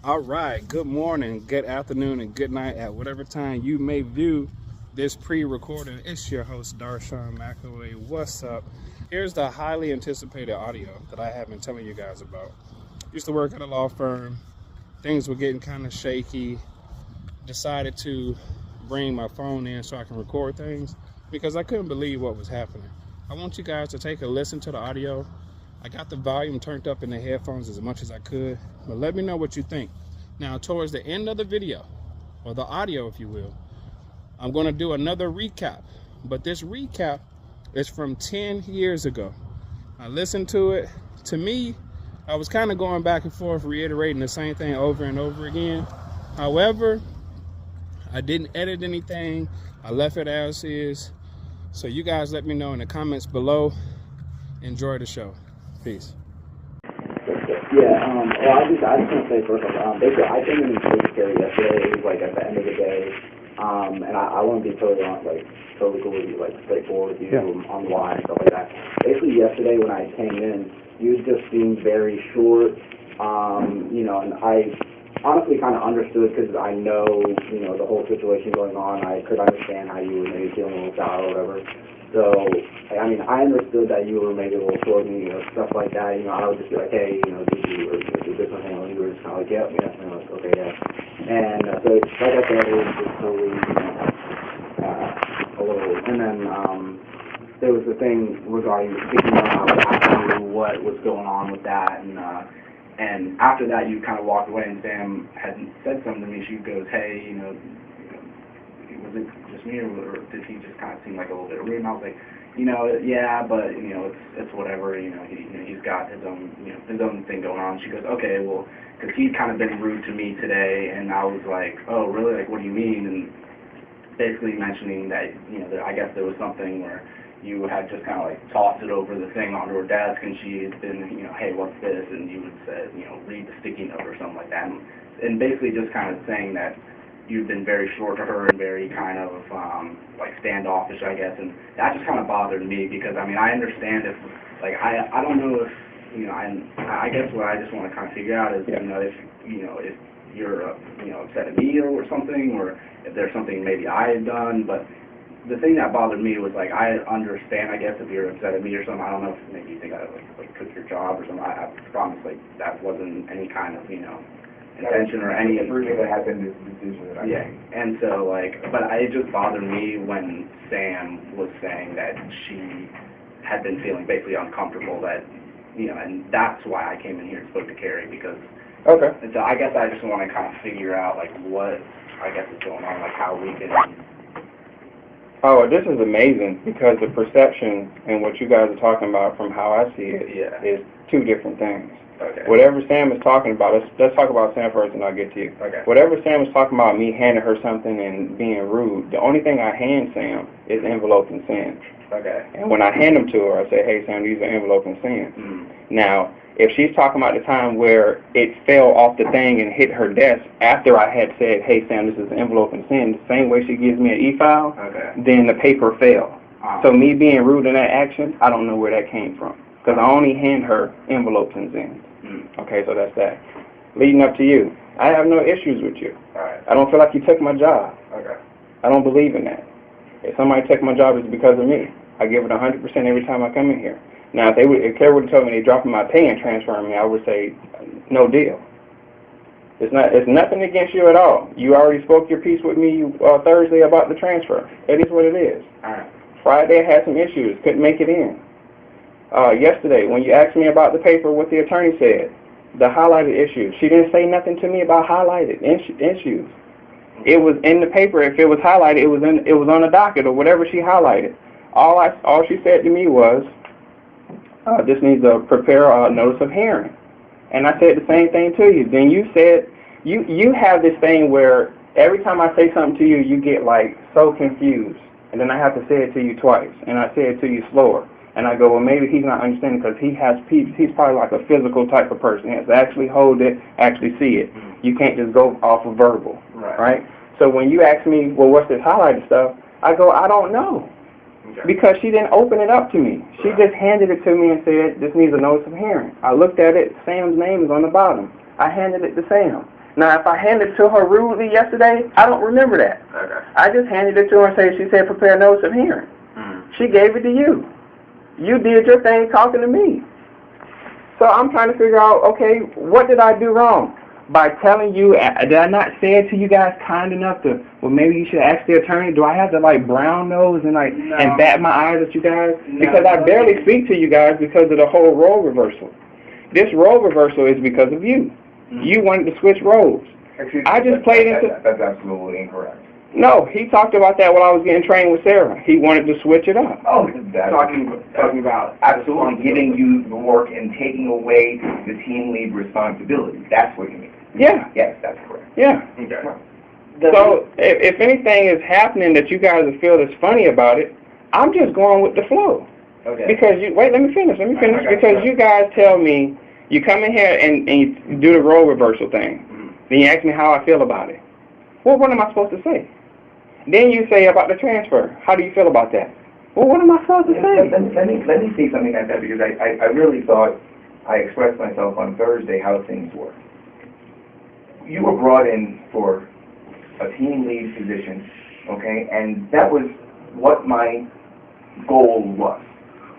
All right, good morning, good afternoon, and good night at whatever time you may view this pre-recording. It's your host, Darshaun, a.k.a. What's up? Here's the highly anticipated audio that I have been telling you guys about. Used to work at a law firm. Things were getting kind of shaky. Decided to bring my phone in so I can record things because I couldn't believe what was happening. I want you guys to take a listen to the audio. I got the volume turned up in the headphones as much as I could, but let me know what you think. Now, towards the end of the video, or the audio, if you will, I'm going to do another recap, but this recap is from 10 years ago. I listened to it. To me, I was kind of going back and forth, reiterating the same thing over and over again. However, I didn't edit anything. I left it as is. So you guys let me know in the comments below. Enjoy the show. Peace. Yeah, well, I just want to say first off, basically, I came in and spoke to Carrie yesterday. It was like at the end of the day, and I want to be totally cool with you, like straightforward with you on the line and stuff like that. Basically, yesterday when I came in, you just seemed very short, and I honestly kind of understood because I know, the whole situation going on. I could understand how you were maybe feeling a little sour or whatever. So, I mean, I understood that you were maybe a little short me or stuff like that. I would just be like, hey, did you, or is this one handling? You were just kind of like, yeah, and I was like, okay, yeah. And so, like I said, it was just totally, a little, and then there was the thing regarding the speaking of, I was asking you what was going on with that, and after that, you kind of walked away, and Sam had said something to me. She goes, hey, was it just me, or did he just kind of seem like a little bit rude? And I was like, yeah, but it's whatever. He's got his own thing going on. She goes, okay, well, because he's kind of been rude to me today, and I was like, oh, really? Like, what do you mean? And basically mentioning that that I guess there was something where you had just kind of like tossed it over the thing onto her desk, and she had been, hey, what's this? And you would say, read the sticky note or something like that, and basically just kind of saying that you've been very short to her and very kind of like standoffish, I guess, and that just kind of bothered me because I understand if I don't know if I guess what I just want to kind of figure out is if you're upset at me or something, or if there's something maybe I had done, but the thing that bothered me was like I understand, I guess, if you're upset at me or something. I don't know if maybe you think I like took your job or something. I promise that wasn't any kind of intention or any that had been this decision that I made. And so but it just bothered me when Sam was saying that she had been feeling basically uncomfortable, that and that's why I came in here and spoke to Carrie, because and so I guess I just want to kind of figure out what I guess is going on, how we can. Oh, this is amazing, because the perception and what you guys are talking about from how I see it is two different things. Okay. Whatever Sam is talking about, let's talk about Sam first and I'll get to you. Okay. Whatever Sam is talking about, me handing her something and being rude, the only thing I hand Sam is envelope and send. Okay. And when I hand them to her, I say, hey, Sam, these are envelope and send. Now, if she's talking about the time where it fell off the thing and hit her desk after I had said, hey, Sam, this is an envelope and send, the same way she gives me an e-file, then the paper fell. So me being rude in that action, I don't know where that came from, because I only hand her envelopes and send. Okay, so that's that. Leading up to you, I have no issues with you. Right. I don't feel like you took my job. Okay. I don't believe in that. If somebody took my job, it's because of me. I give it 100% every time I come in here. Now, if Carrie would have told me they're dropping my pay and transferring me, I would say, no deal. It's nothing against you at all. You already spoke your piece with me Thursday about the transfer. It is what it is. All right. Friday I had some issues, couldn't make it in. Yesterday, when you asked me about the paper, what the attorney said, the highlighted issues, she didn't say nothing to me about highlighted issues. It was in the paper. If it was highlighted, it was on the docket or whatever she highlighted. All she said to me was, this needs to prepare a notice of hearing. And I said the same thing to you. Then you said, you have this thing where every time I say something to you, you get so confused. And then I have to say it to you twice. And I say it to you slower. And I go, well, maybe he's not understanding because he's probably like a physical type of person. He has to actually hold it, actually see it. You can't just go off of verbal, right? So when you ask me, well, what's this highlighted stuff? I go, I don't know. Okay. Because she didn't open it up to me. She just handed it to me and said, this needs a notice of hearing. I looked at it. Sam's name is on the bottom. I handed it to Sam. Now, if I handed it to her rudely yesterday, I don't remember that. Okay. I just handed it to her and she said, prepare notice of hearing. She gave it to you. You did your thing talking to me. So I'm trying to figure out, okay, what did I do wrong? By telling you, did I not say it to you guys kind enough to, well, maybe you should ask the attorney? Do I have to, like, brown nose and, like, and bat my eyes at you guys? Because I barely speak to you guys because of the whole role reversal. This role reversal is because of you. You wanted to switch roles. Excuse me, I just played into... That's absolutely incorrect. No, he talked about that when I was getting trained with Sarah. He wanted to switch it up. Oh, that's Talking about absolutely giving you the work and taking away the team lead responsibility. That's what you mean. Yeah. Yes, that's correct. Yeah. Okay. So if anything is happening that you guys feel is funny about it, I'm just going with the flow. Okay. Because you wait, let me finish. Because you guys tell me you come in here and you do the role reversal thing. Then you ask me how I feel about it. Well, what am I supposed to say? Then you say about the transfer. How do you feel about that? Well, what am I supposed to say? Let me say something like that, because I really thought I expressed myself on Thursday how things work. You were brought in for a team lead position, okay, and that was what my goal was.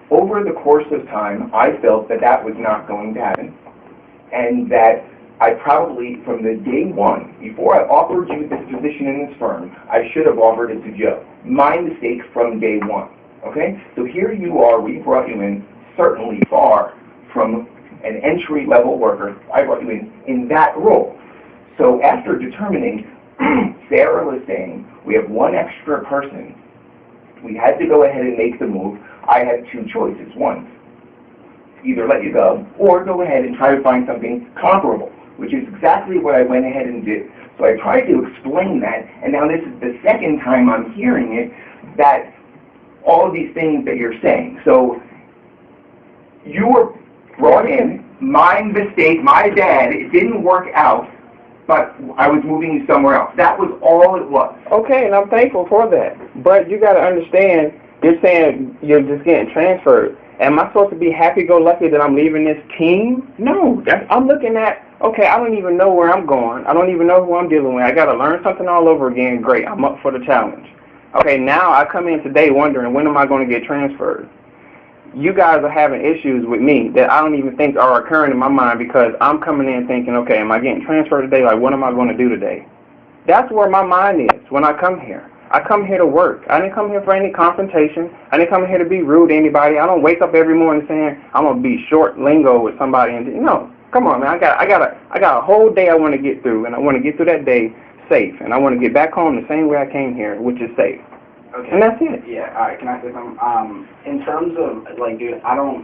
Over the course of time, I felt that that was not going to happen, and that I probably, from the day one, before I offered you this position in this firm, I should have offered it to Joe. My mistake from day one, okay? So here you are, we brought you in, certainly far from an entry-level worker. I brought you in that role. So after determining, Sarah was saying, we have one extra person, we had to go ahead and make the move. I had two choices. One, either let you go, or go ahead and try to find something comparable, which is exactly what I went ahead and did. So I tried to explain that, and now this is the second time I'm hearing it, that all of these things that you're saying. So you were brought in, my mistake, my bad, it didn't work out, but I was moving you somewhere else. That was all it was. Okay, and I'm thankful for that. But you got to understand, you're saying you're just getting transferred. Am I supposed to be happy-go-lucky that I'm leaving this team? No. I'm looking at, okay, I don't even know where I'm going. I don't even know who I'm dealing with. I got to learn something all over again. Great, I'm up for the challenge. Okay, now I come in today wondering, when am I going to get transferred? You guys are having issues with me that I don't even think are occurring in my mind, because I'm coming in thinking, okay, am I getting transferred today? Like, what am I going to do today? That's where my mind is when I come here. I come here to work. I didn't come here for any confrontation. I didn't come here to be rude to anybody. I don't wake up every morning saying I'm gonna be short lingo with somebody. And no, come on, man. I got a whole day I want to get through, and I want to get through that day safe, and I want to get back home the same way I came here, which is safe. Okay. And that's it. Yeah. All right. Can I say something? In terms of like, dude, I'm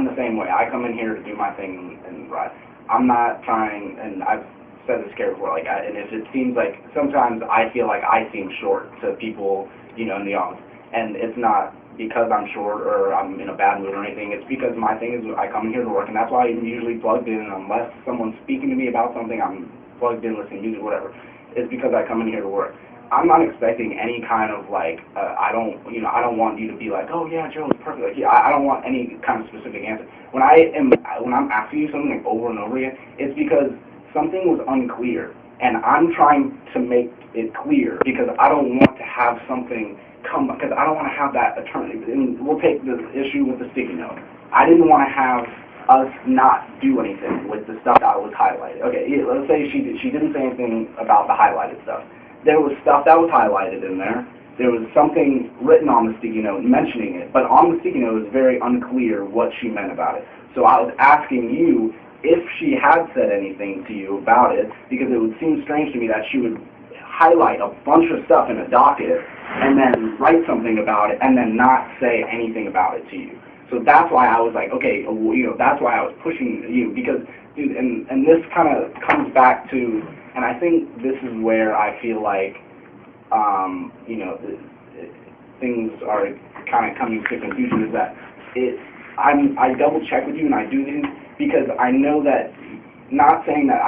the same way. I come in here to do my thing and right. I'm not trying, and I've said this before. And if it seems like sometimes I feel like I seem short to people, in the office, and it's not because I'm short or I'm in a bad mood or anything. It's because my thing is I come in here to work, and that's why I'm usually plugged in. Unless someone's speaking to me about something, I'm plugged in, listening to music, whatever. It's because I come in here to work. I'm not expecting any kind of I don't want you to be like, oh yeah, Joe's perfect. I don't want any kind of specific answer. When I'm asking you something over and over again, it's because something was unclear, and I'm trying to make it clear because I don't want to have something because I don't want to have that attorney. And we'll take the issue with the sticky note. I didn't want to have us not do anything with the stuff that was highlighted. Okay, let's say she didn't say anything about the highlighted stuff. There was stuff that was highlighted in there. There was something written on the sticky note mentioning it, but on the sticky note it was very unclear what she meant about it. So I was asking you if she had said anything to you about it, because it would seem strange to me that she would highlight a bunch of stuff in a docket and then write something about it and then not say anything about it to you. So that's why I was like, okay, that's why I was pushing you, because, dude, and this kind of comes back to, and I think this is where I feel like, things are kind of coming to confusion, is that I double check with you and I do these because I know that, not saying that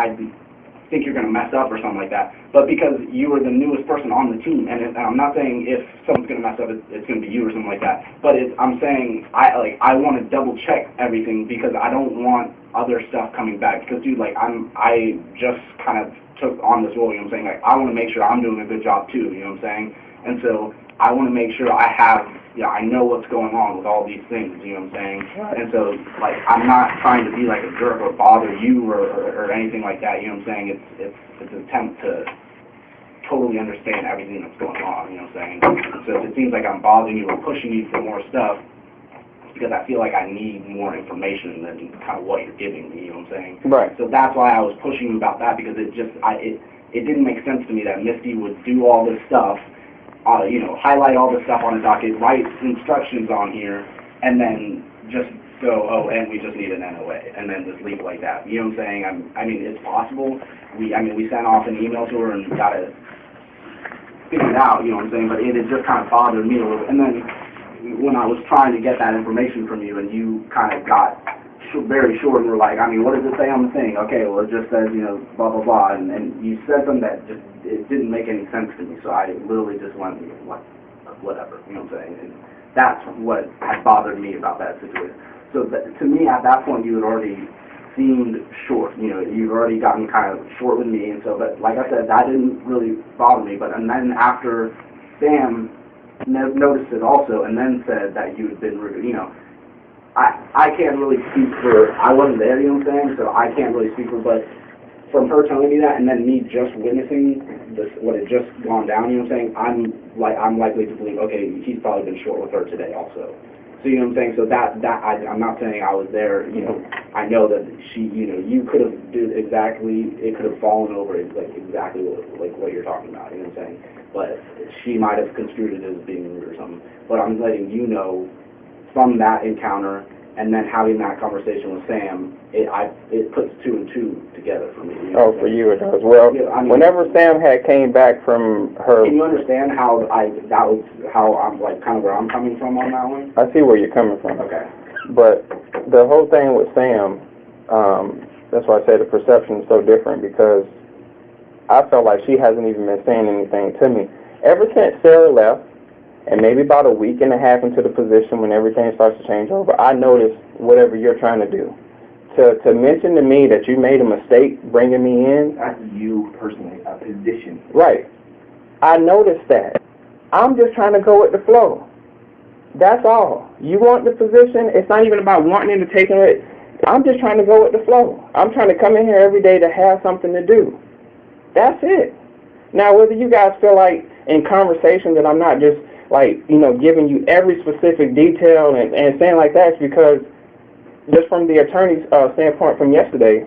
think you're going to mess up or something like that, but because you are the newest person on the team, and I'm not saying if someone's going to mess up, it's going to be you or something like that, but I'm saying I want to double check everything because I don't want other stuff coming back, because dude, like I just kind of took on this role, you know what I'm saying, like I want to make sure I'm doing a good job too, you know what I'm saying, and so I want to make sure I know what's going on with all these things, you know what I'm saying? And so, like, I'm not trying to be like a jerk or bother you or anything like that, you know what I'm saying? It's an attempt to totally understand everything that's going on, you know what I'm saying? So if it seems like I'm bothering you or pushing you for more stuff, it's because I feel like I need more information than kind of what you're giving me, you know what I'm saying? Right. So that's why I was pushing you about that, because it didn't make sense to me that Misty would do all this stuff, highlight all the stuff on the docket, write instructions on here, and then just go, oh, and we just need an NOA, and then just leave it like that. You know what I'm saying? I mean, it's possible. We sent off an email to her and got it figured out, you know what I'm saying? But it just kind of bothered me a little bit. And then when I was trying to get that information from you, and you kind of got very short and were like, I mean, what does it say on the thing? Okay, well, it just says, blah, blah, blah. And you said something that just, it didn't make any sense to me. So I literally just went, whatever, you know what I'm saying? And that's what had bothered me about that situation. So to me, at that point, you had already seemed short. You'd already gotten kind of short with me. And so, but like I said, that didn't really bother me. And then after Sam noticed it also and then said that you had been rude, I can't really speak for, I wasn't there, you know what I'm saying, so I can't really speak for, but from her telling me that and then me just witnessing this, what had just gone down, you know what I'm saying, I'm likely to believe, okay, he's probably been short with her today also. So, you know what I'm saying, so I'm not saying I was there, I know that she, you could have did exactly, it could have fallen over like exactly what you're talking about, you know what I'm saying, but she might have construed it as being rude or something, but I'm letting you know from that encounter and then having that conversation with Sam, it puts 2 and 2 together for me. For you it does. Well, whenever Sam had came back from her... Can you understand how I'm like kind of where I'm coming from on that one? I see where you're coming from. Okay. But the whole thing with Sam, that's why I say the perception is so different, because I felt like she hasn't even been saying anything to me. Ever since Sarah left, and maybe about a week and a half into the position when everything starts to change over, I noticed whatever you're trying to do. To mention to me that you made a mistake bringing me in. That's you personally, a position. Right. I noticed that. I'm just trying to go with the flow. That's all. You want the position. It's not even about wanting to take it. I'm just trying to go with the flow. I'm trying to come in here every day to have something to do. That's it. Now, whether you guys feel like in conversation that I'm not just giving you every specific detail and saying like that, because just from the attorney's standpoint from yesterday,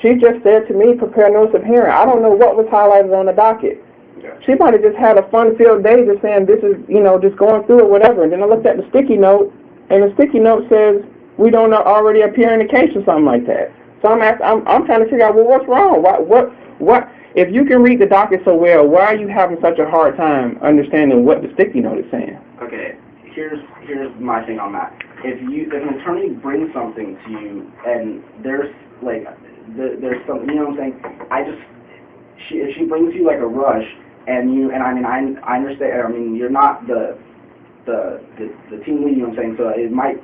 she just said to me, prepare notice of hearing. I don't know what was highlighted on the docket. Yeah. She might have just had a fun-filled day just saying this is, just going through it, whatever. And then I looked at the sticky note, and the sticky note says we don't already appear in the case or something like that. So I'm trying to figure out, well, what's wrong? What? If you can read the docket so well, why are you having such a hard time understanding what the sticky note is saying? Okay, here's my thing on that. If an attorney brings something to you and there's something, you know what I'm saying? If she brings you like a rush I understand. I mean, you're not the team lead, you know what I'm saying? So it might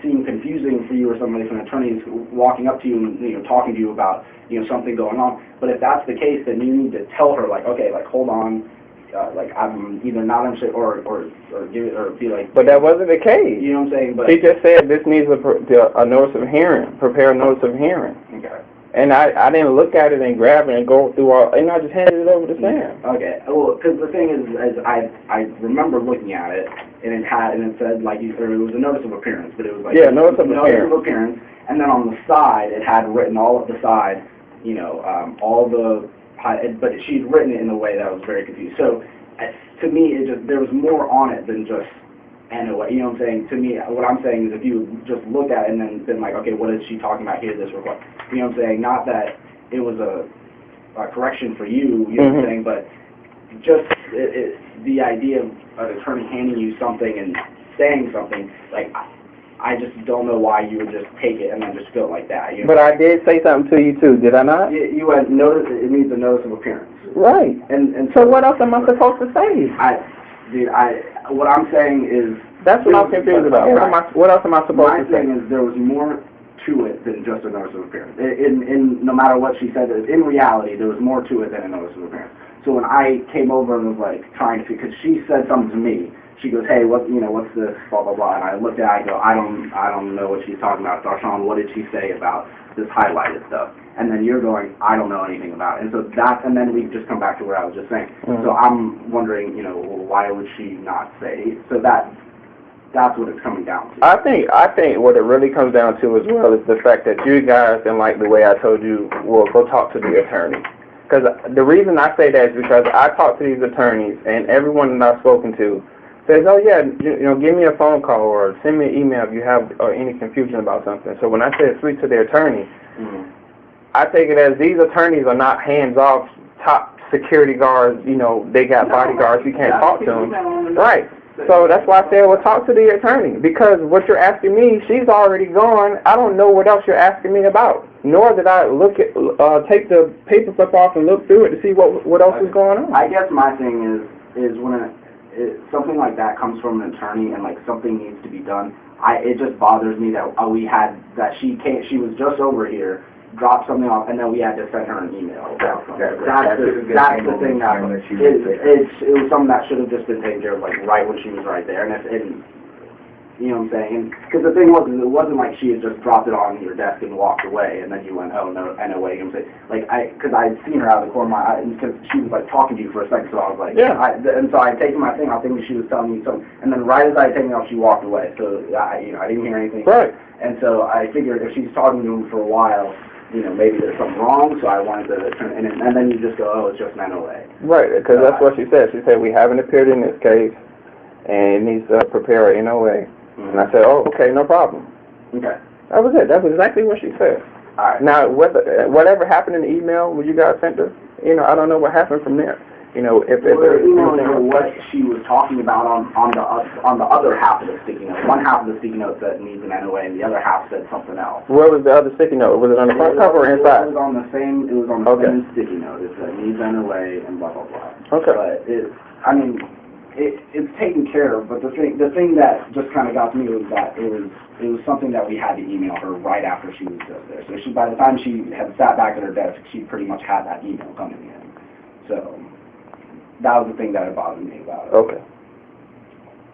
seem confusing for you or somebody, if an attorney is walking up to you and talking to you about something going on. But if that's the case, then you need to tell her okay, hold on, I'm either not understanding or give it or be like. But that wasn't the case. You know what I'm saying? But she just said this needs a notice of hearing. Prepare a notice of hearing. Okay. And I didn't look at it and grab it and go through all, and I just handed it over to Sam. Okay. Well, because the thing is I remember looking at it, and it said it was a notice of appearance, but it was notice of appearance. And then on the side it had written all up the side, but she'd written it in a way that was very confused. So to me, there was more on it than just NOA. You know what I'm saying? To me, what I'm saying is if you just looked at it and then been like, okay, what is she talking about here? This request. You know what I'm saying? Not that it was a correction for you. You know what I'm saying? But just the idea of an attorney handing you something and saying something I just don't know why you would just take it and then just feel like that. You know? But I did say something to you too, did I not? You had noticed it needs a notice of appearance. Right. And So what else am I supposed to say? What I'm saying is. That's what I'm confused about. What else am I supposed to say? My thing is there was more to it than just a notice of appearance. No matter what she said, in reality, there was more to it than a notice of appearance. So when I came over and was like trying to, because she said something to me, she goes, hey, what's this, blah, blah, blah, and I looked at it, I go, I don't know what she's talking about. Darshaun, what did she say about this highlighted stuff? And then you're going, I don't know anything about it. And so and then we just come back to what I was just saying. Mm-hmm. So I'm wondering, why would she not say, so that's what it's coming down to. I think what it really comes down to as well is the fact that you guys didn't like the way I told you, well, go talk to the attorney. Because the reason I say that is because I talk to these attorneys, and everyone that I've spoken to says, oh yeah, give me a phone call or send me an email if you have any confusion about something. So when I say speak to the attorney, mm-hmm. I take it as these attorneys are not hands-off top security guards, they got bodyguards, you can't talk to them. Right. So that's why I said, well, talk to the attorney, because what you're asking me, she's already gone. I don't know what else you're asking me about, nor did I take the paper clip off and look through it to see what else is going on. I guess my thing is when something like that comes from an attorney and like something needs to be done, it just bothers me that she was just over here, dropped something off, and then we had to send her an email. That's the thing that it was something that should have just been taken care of like right when she was right there, and you know what I'm saying? Because the thing was, it wasn't like she had just dropped it on your desk and walked away, and then you went, oh no, NOA. You know what I'm saying? Because I'd seen her out of the corner of my eye, because she was like talking to you for a second, so I was like, yeah. And so I'd taken my thing, I was thinking she was telling me something, and then right as I had taken it off, she walked away. So I didn't hear anything. Right. And so I figured if she's talking to him for a while, maybe there's something wrong, so I wanted to turn it in, and then you just go, oh, it's just an NOA. Right, because that's what she said. She said, we haven't appeared in this case, and it needs to prepare an NOA. Mm-hmm. And I said, oh, okay, no problem. Okay. That was it. That was exactly what she said. All right. Now, whatever happened in the email when you guys sent her, I don't know what happened from there. If emailing her what she was talking about on the other half of the sticky note. One half of the sticky note said needs an NOA, and the other half said something else. Where was the other sticky note? Was it on the front cover or inside? It was on the same same sticky note. It said needs NOA and blah blah blah. Okay. But it's taken care of. But the thing that just kind of got to me was that it was something that we had to email her right after she was just there. So by the time she had sat back at her desk, she pretty much had that email coming in. So that was the thing that bothered me about it. Okay.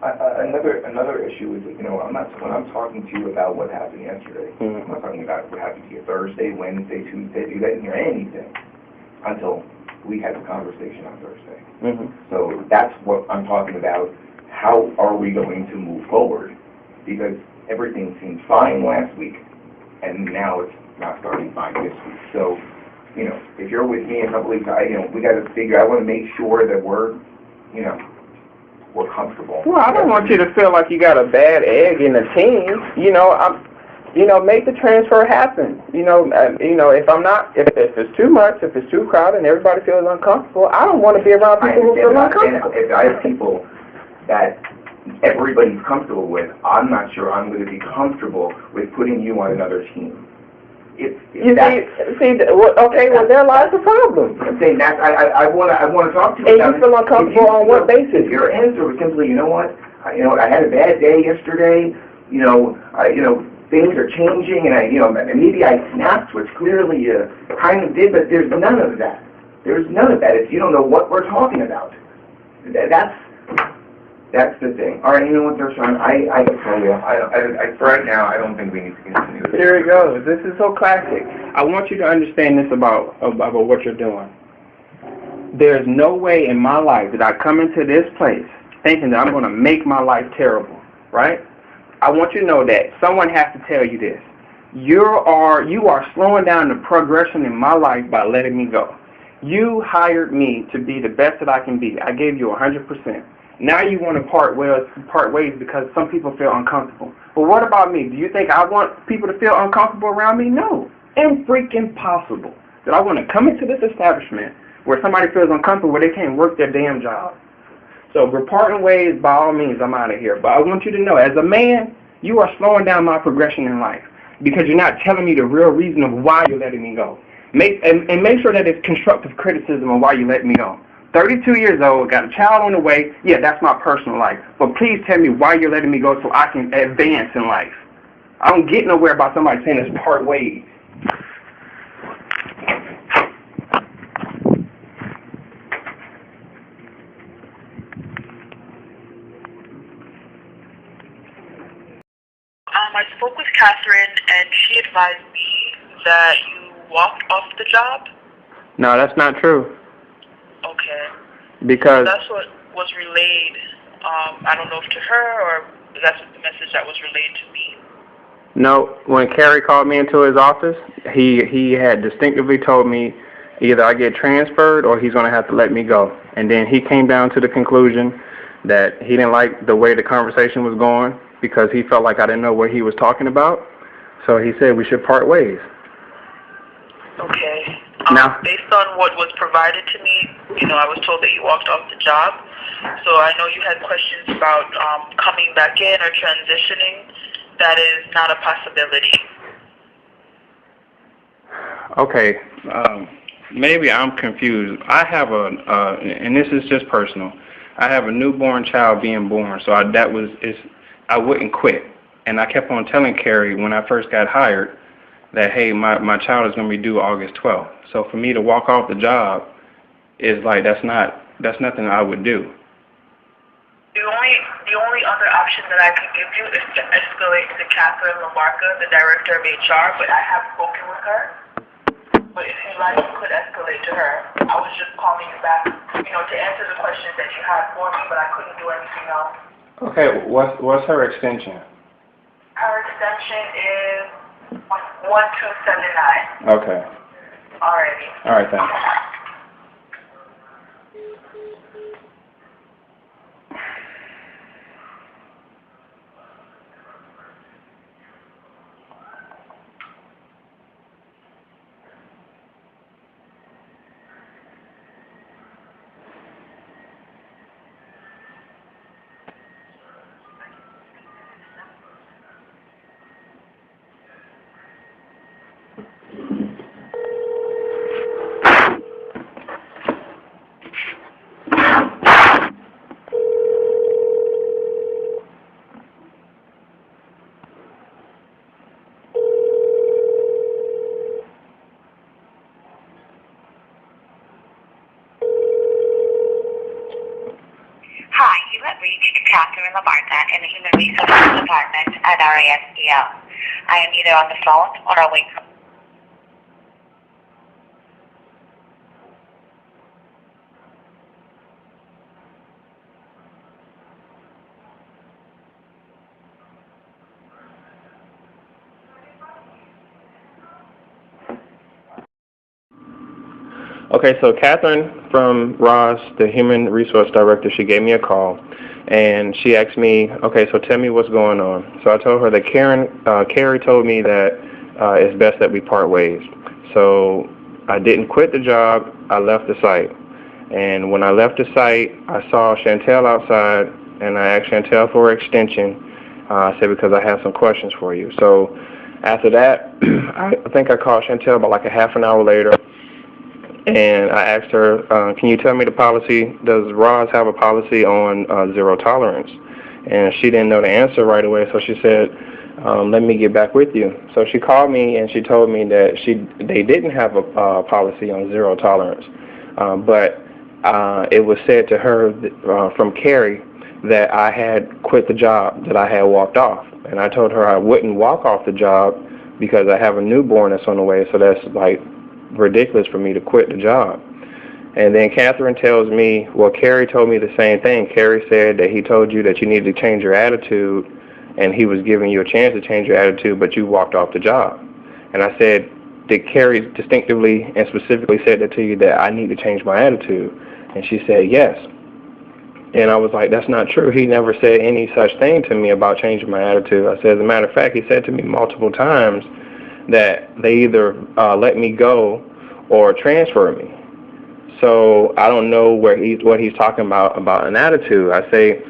Another issue is, when I'm talking to you about what happened yesterday, mm-hmm. I'm not talking about what happened to you Thursday, Wednesday, Tuesday. You didn't hear anything until we had the conversation on Thursday. Mm-hmm. So that's what I'm talking about. How are we going to move forward? Because everything seemed fine last week, and now it's not starting fine this week. So, if you're with me in a couple weeks, we got to figure. I want to make sure that we're comfortable. Well, I don't want you to feel like you got a bad egg in the team. Make the transfer happen. If it's too much, if it's too crowded, and everybody feels uncomfortable, I don't want to be around people who feel uncomfortable. If I have people that everybody's comfortable with, I'm not sure I'm going to be comfortable with putting you on another team. Well, there lies the problem. I'm saying that I want to talk to you. And you feel uncomfortable on what basis? Your answer was simply, you know what? I had a bad day yesterday. Things are changing, and maybe I snapped, which clearly you kind of did, but there's none of that. There's none of that. If you don't know what we're talking about, that's the thing. All right, you know what, Darshaun? I tell you, right now, I don't think we need to continue this. Here it goes. This is so classic. I want you to understand this about what you're doing. There's no way in my life that I come into this place thinking that I'm going to make my life terrible, right? I want you to know that someone has to tell you this. You are slowing down the progression in my life by letting me go. You hired me to be the best that I can be. I gave you 100%. Now you want to part ways because some people feel uncomfortable. But what about me? Do you think I want people to feel uncomfortable around me? No. Freaking possible that I want to come into this establishment where somebody feels uncomfortable, where they can't work their damn job. So we're parting ways. By all means, I'm out of here. But I want you to know, as a man, You are slowing down my progression in life because you're not telling me the real reason of why you're letting me go. Make sure that it's constructive criticism of why you let me go. 32 years old, got a child on the way. Yeah, that's my personal life. But please tell me why you're letting me go so I can advance in life. I don't get nowhere about somebody saying it's part ways. I spoke with Catherine, and she advised me that you walked off the job. No, that's not true. Okay. Because That's what was relayed. I don't know if to her or that's the message that was relayed to me. no, when Kerry called me into his office, he had distinctively told me either I get transferred or he's going to have to let me go. And then he came down to the conclusion that he didn't like the way the conversation was going because he felt like I didn't know what he was talking about. So he said we should part ways. Okay. Now, Based on what was provided to me, I was told that you walked off the job. So I know you had questions about coming back in or transitioning. That is not a possibility. okay, maybe I'm confused. I have and this is just personal. I have a newborn child being born, so I wouldn't quit. And I kept on telling Kerry when I first got hired that, hey, my child is going to be due August 12th. So for me to walk off the job is like, that's nothing I would do. The only other option that I could give you is to escalate to Catherine Lamarca, the director of HR, but I have spoken with her. But if you like, you could escalate to her. I was just calling you back, to answer the questions that you had for me, but I couldn't do anything else. Okay, what's her extension? Her extension is 1279. Okay. Alrighty. All right, thanks. Hi, you have reached Catherine Lamarca in the Human Resources Department at RASDL. I am either on the phone or away from. Okay, so Catherine from Ross, the Human Resource Director, she gave me a call, and she asked me, okay, so tell me what's going on. So I told her that Kerry told me that it's best that we part ways. So I didn't quit the job, I left the site. And when I left the site, I saw Chantel outside, and I asked Chantel for her extension. I said, because I have some questions for you. So after that, I think I called Chantel about like a half an hour later, and I asked her, can you tell me the policy, does Roz have a policy on zero tolerance? And she didn't know the answer right away, so she said, let me get back with you. So she called me and she told me that they didn't have a policy on zero tolerance, but it was said to her from Kerry that I had quit the job, that I had walked off. And I told her I wouldn't walk off the job because I have a newborn that's on the way, so that's like ridiculous for me to quit the job. And then Catherine tells me, well, Kerry told me the same thing. Kerry said that he told you that you needed to change your attitude, and he was giving you a chance to change your attitude, but you walked off the job. And I said, did Kerry distinctively and specifically said that to you, that I need to change my attitude? And she said, yes. And I was like, that's not true. He never said any such thing to me about changing my attitude. I said, as a matter of fact, he said to me multiple times that they either let me go or transfer me. So I don't know what he's talking about an attitude. I say,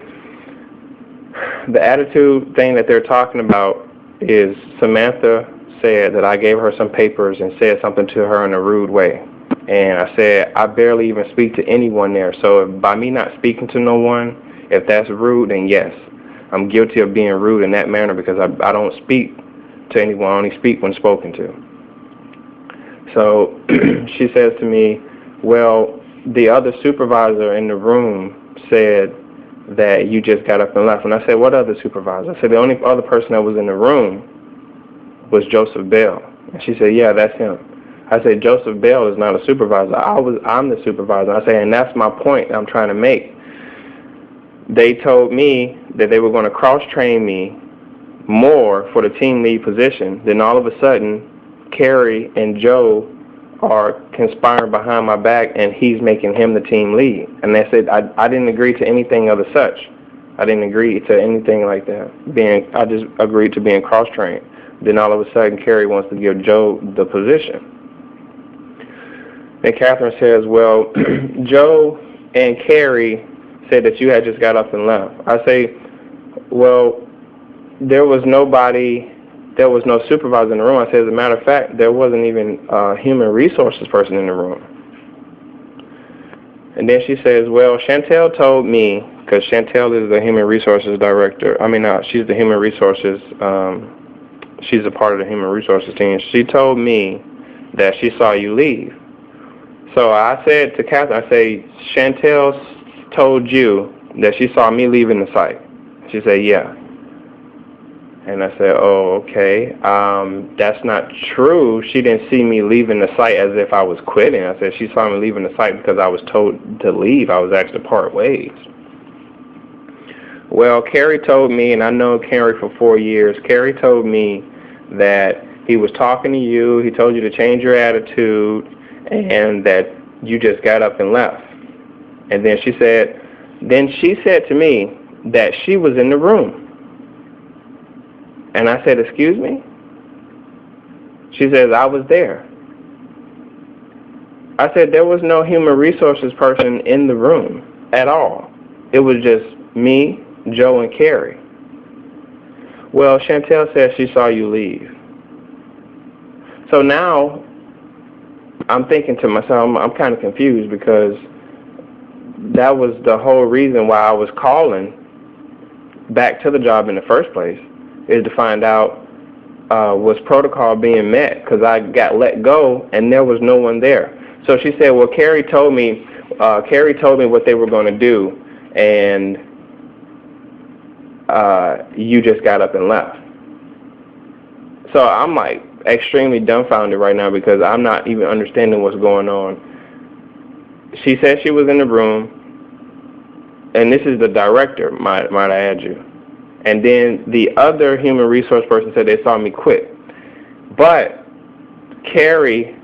The attitude thing that they're talking about is Samantha said that I gave her some papers and said something to her in a rude way. And I said, I barely even speak to anyone there. So by me not speaking to no one, if that's rude, then yes, I'm guilty of being rude in that manner because I don't speak to anyone. I only speak when spoken to. So she says to me, well, the other supervisor in the room said that you just got up and left. And I said, what other supervisor? I said, the only other person that was in the room was Joseph Bell. And she said, yeah, that's him. I said, Joseph Bell is not a supervisor. I'm the supervisor. I said, and that's my point I'm trying to make. They told me that they were going to cross-train me more for the team lead position. Then all of a sudden, Carrie and Joe are conspiring behind my back, and he's making him the team lead. And they said, I didn't agree to anything of the such. I didn't agree to anything like that. I just agreed to being cross-trained. Then all of a sudden, Carrie wants to give Joe the position. And Catherine says, well, Joe and Carrie said that you had just got up and left. I say, well, there was no supervisor in the room. I said, as a matter of fact, there wasn't even a human resources person in the room. And then she says, well, Chantel told me, because Chantel is the human resources director. She's the human resources, she's a part of the human resources team. She told me that she saw you leave. So I said to Catherine, I say, Chantel told you that she saw me leaving the site. She said, yeah. And I said, oh, okay. That's not true. She didn't see me leaving the site as if I was quitting. I said, she saw me leaving the site because I was told to leave. I was asked to part ways. Well, Carrie told me, and I know Carrie for 4 years, Carrie told me that he was talking to you, he told you to change your attitude, and that you just got up and left. And then she said to me that she was in the room. And I said, excuse me? She says, I was there. I said, there was no human resources person in the room at all. It was just me, Joe, and Carrie. Well, Chantel said she saw you leave. So now I'm thinking to myself, I'm kind of confused because that was the whole reason why I was calling back to the job in the first place, is to find out was protocol being met, because I got let go and there was no one there. So she said, well, Carrie told me what they were going to do, and you just got up and left. So I'm like extremely dumbfounded right now because I'm not even understanding what's going on. She said she was in the room, and this is the director, might I add you. And then the other human resource person said they saw me quit. But Carrie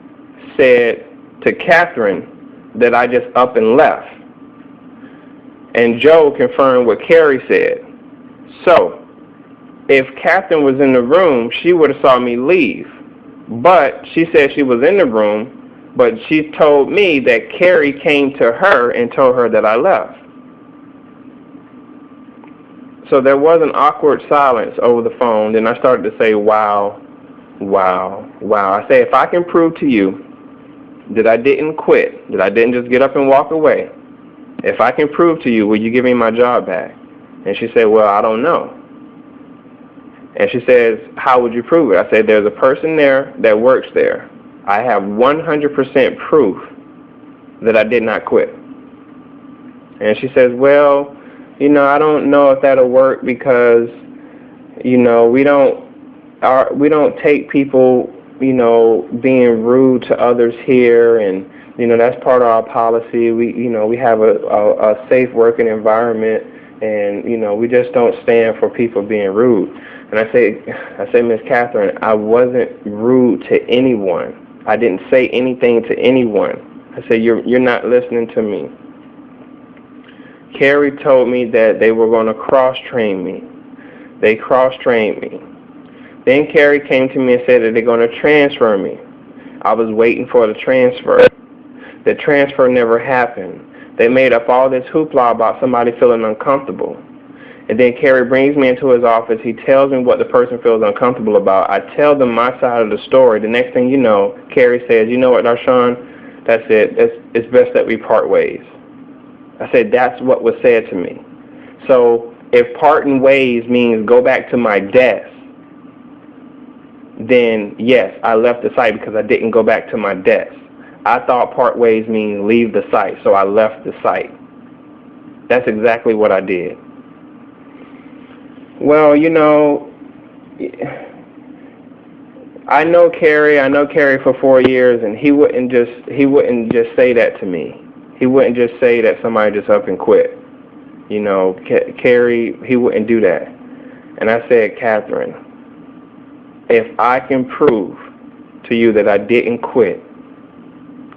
said to Catherine that I just up and left. And Joe confirmed what Carrie said. So if Catherine was in the room, she would have saw me leave. But she said she was in the room, but she told me that Carrie came to her and told her that I left. So there was an awkward silence over the phone. Then I started to say, wow. I say, if I can prove to you that I didn't quit, that I didn't just get up and walk away, if I can prove to you, will you give me my job back? And she said, well, I don't know. And she says, how would you prove it? I said, there's a person there that works there. I have 100% proof that I did not quit. And she says, well, I don't know if that'll work because, we don't take people, being rude to others here, and, that's part of our policy. We have a safe working environment, and, we just don't stand for people being rude. And I say, Miss Catherine, I wasn't rude to anyone. I didn't say anything to anyone. I said, you're not listening to me. Carrie told me that they were going to cross-train me. They cross-trained me. Then Carrie came to me and said that they're going to transfer me. I was waiting for the transfer. The transfer never happened. They made up all this hoopla about somebody feeling uncomfortable. And then Carrie brings me into his office. He tells me what the person feels uncomfortable about. I tell them my side of the story. The next thing you know, Carrie says, you know what, Darshaun, that's it. It's best that we part ways. I said, that's what was said to me. So if parting ways means go back to my desk, then yes, I left the site because I didn't go back to my desk. I thought part ways means leave the site, so I left the site. That's exactly what I did. Well, you know, I know Carrie for 4 years, and he wouldn't just say that to me. He wouldn't just say that somebody just up and quit. You know, Carrie, he wouldn't do that. And I said, Catherine, if I can prove to you that I didn't quit,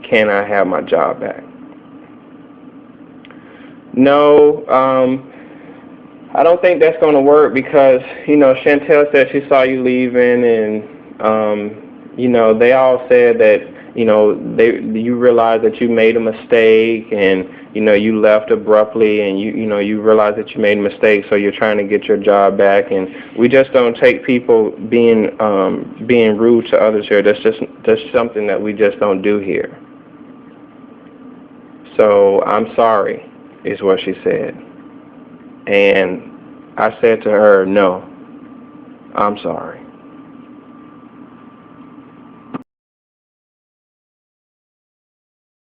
can I have my job back? No, I don't think that's going to work because, you know, Chantel said she saw you leaving, and, you know, they all said that, you know, you realized that you made a mistake, and, you know, you left abruptly, and, you know, you realized that you made a mistake, so you're trying to get your job back. And we just don't take people being rude to others here. That's something that we just don't do here. So I'm sorry, is what she said. And I said to her, no, I'm sorry.